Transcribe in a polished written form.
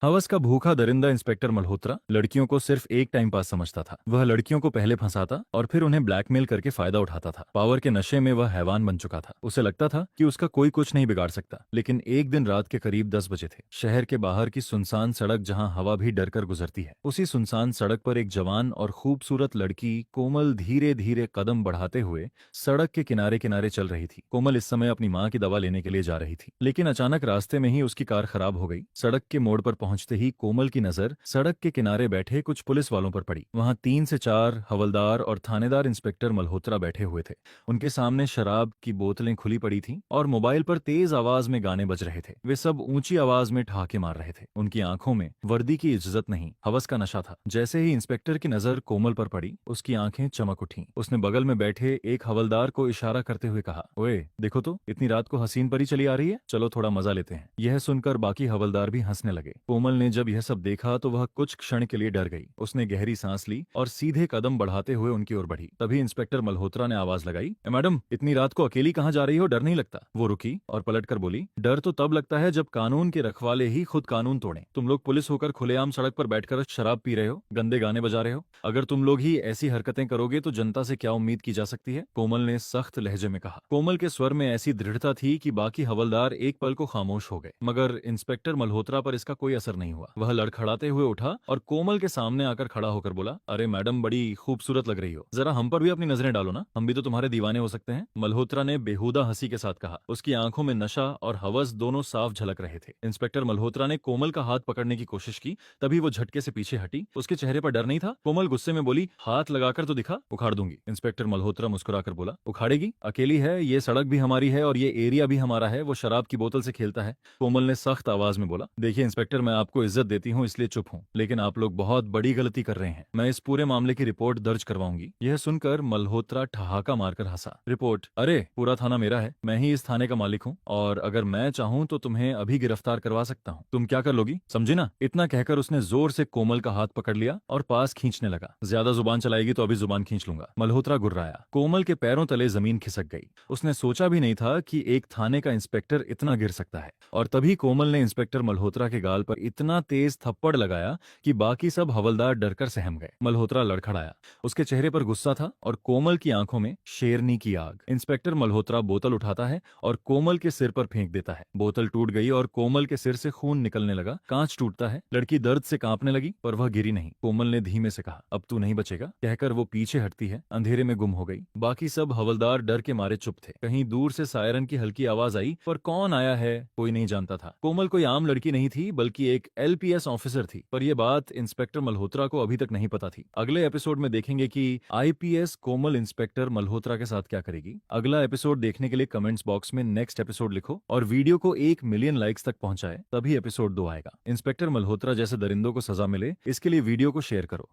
हवस का भूखा दरिंदा इंस्पेक्टर मल्होत्रा लड़कियों को सिर्फ एक टाइम पास समझता था। वह लड़कियों को पहले फंसाता और फिर उन्हें ब्लैकमेल करके फायदा उठाता था। पावर के नशे में वह हैवान बन चुका था। उसे लगता था कि उसका कोई कुछ नहीं बिगाड़ सकता। लेकिन एक दिन रात के करीब 10 बजे थे। शहर के बाहर की सुनसान सड़क जहां हवा भी डर कर गुजरती है, उसी सुनसान सड़क पर एक जवान और खूबसूरत लड़की कोमल धीरे धीरे कदम बढ़ाते हुए सड़क के किनारे किनारे चल रही थी। कोमल इस समय अपनी माँ की दवा लेने के लिए जा रही थी, लेकिन अचानक रास्ते में ही उसकी कार खराब हो गई। सड़क के मोड़ पर पहुंचते ही कोमल की नजर सड़क के किनारे बैठे कुछ पुलिस वालों पर पड़ी। वहां 3 से 4 हवलदार और थानेदार इंस्पेक्टर मल्होत्रा बैठे हुए थे। उनके सामने शराब की बोतलें खुली पड़ी थीं और मोबाइल पर तेज आवाज में गाने बज रहे थे। वे सब ऊंची आवाज में ठहाके मार रहे थे। उनकी आंखों में वर्दी की इज्जत नहीं, हवस का नशा था। जैसे ही इंस्पेक्टर की नजर कोमल पर पड़ी, उसकी आंखें चमक उठीं। उसने बगल में बैठे एक हवलदार को इशारा करते हुए कहा, ओए देखो तो, इतनी रात को हसीन परी चली आ रही है, चलो थोड़ा मजा लेते हैं। यह सुनकर बाकी हवलदार भी हंसने लगे। कोमल ने जब यह सब देखा तो वह कुछ क्षण के लिए डर गई। उसने गहरी सांस ली और सीधे कदम बढ़ाते हुए उनकी ओर बढ़ी। तभी इंस्पेक्टर मल्होत्रा ने आवाज लगाई, मैडम इतनी रात को अकेली कहाँ जा रही हो, डर नहीं लगता? वो रुकी और पलटकर बोली, डर तो तब लगता है जब कानून के रखवाले ही खुद कानून तोड़ें। तुम लोग पुलिस होकर खुलेआम सड़क पर बैठकर शराब पी रहे हो, गंदे गाने बजा रहे हो। अगर तुम लोग ही ऐसी हरकतें करोगे तो जनता से क्या उम्मीद की जा सकती है? कोमल ने सख्त लहजे में कहा। कोमल के स्वर में ऐसी दृढ़ता थी कि बाकी हवलदार एक पल को खामोश हो गए, मगर इंस्पेक्टर मल्होत्रा पर इसका कोई असर नहीं हुआ। वह लड़खड़ाते हुए उठा और कोमल के सामने आकर खड़ा होकर बोला, अरे मैडम बड़ी खूबसूरत लग रही हो, जरा हम पर भी अपनी नजरें डालो ना, हम भी तो तुम्हारे दीवाने हो सकते हैं। मल्होत्रा ने बेहुदा हंसी के साथ कहा। उसकी आंखों में नशा और हवस दोनों साफ झलक रहे थे। इंस्पेक्टर मल्होत्रा ने कोमल का हाथ पकड़ने की कोशिश की, तभी वो झटके से पीछे हटी। उसके चेहरे पर डर नहीं था। कोमल गुस्से में बोली, हाथ लगाकर तो दिखा, उखाड़ दूंगी। इंस्पेक्टर मल्होत्रा मुस्कुराकर बोला, उखाड़ेगी? अकेली है, ये सड़क भी हमारी है और ये एरिया भी हमारा है। वो शराब की बोतल से खेलता है। कोमल ने सख्त आवाज में बोला, देखिए इंस्पेक्टर, मैं आपको इज्जत देती हूँ इसलिए चुप हूँ, लेकिन आप लोग बहुत बड़ी गलती कर रहे हैं। मैं इस पूरे मामले की रिपोर्ट दर्ज करवाऊंगी। यह सुनकर मल्होत्रा ठहाका मारकर हंसा। रिपोर्ट? अरे पूरा थाना मेरा है, मैं ही इस थाने का मालिक हूँ और अगर मैं चाहूँ तो तुम्हें अभी गिरफ्तार करवा सकता हूँ। तुम क्या कर लोगी, समझी ना? इतना कहकर उसने जोर से कोमल का हाथ पकड़ लिया और पास खींचने लगा। ज्यादा जुबान चलाएगी तो अभी जुबान खींच लूंगा। मल्होत्रा गुर्राया। कोमल के पैरों तले जमीन खिसक गई। उसने सोचा भी नहीं था कि एक थाने का इंस्पेक्टर इतना गिर सकता है। और तभी कोमल ने इंस्पेक्टर मल्होत्रा के गाल पर इतना तेज थप्पड़ लगाया कि बाकी सब हवलदार डरकर सहम गए। मल्होत्रा लड़खड़ाया। उसके चेहरे पर गुस्सा था और कोमल की आंखों में शेरनी की आग। इंस्पेक्टर मल्होत्रा बोतल उठाता है और कोमल के सिर पर फेंक देता है। बोतल टूट गई और कोमल के सिर से खून निकलने लगा। कांच टूटता है। लड़की दर्द से कांपने लगी, पर वह गिरी नहीं। कोमल ने धीमे से कहा, अब तू नहीं बचेगा, कहकर वो पीछे हटती है। अंधेरे में गुम हो गई। बाकी सब हवलदार डर के मारे चुप थे। कहीं दूर से सायरन की हल्की आवाज आई, पर कौन आया है कोई नहीं जानता था। कोमल कोई आम लड़की नहीं थी, बल्कि एक एलपीएस ऑफिसर थी। पर यह बात इंस्पेक्टर मल्होत्रा को अभी तक नहीं पता थी। अगले एपिसोड में देखेंगे कि आईपीएस कोमल इंस्पेक्टर मल्होत्रा के साथ क्या करेगी। अगला एपिसोड देखने के लिए कमेंट्स बॉक्स में नेक्स्ट एपिसोड लिखो और वीडियो को 1 मिलियन लाइक्स तक पहुंचाए, तभी एपिसोड 2 आएगा। इंस्पेक्टर मल्होत्रा जैसे दरिंदों को सजा मिले, इसके लिए वीडियो को शेयर करो।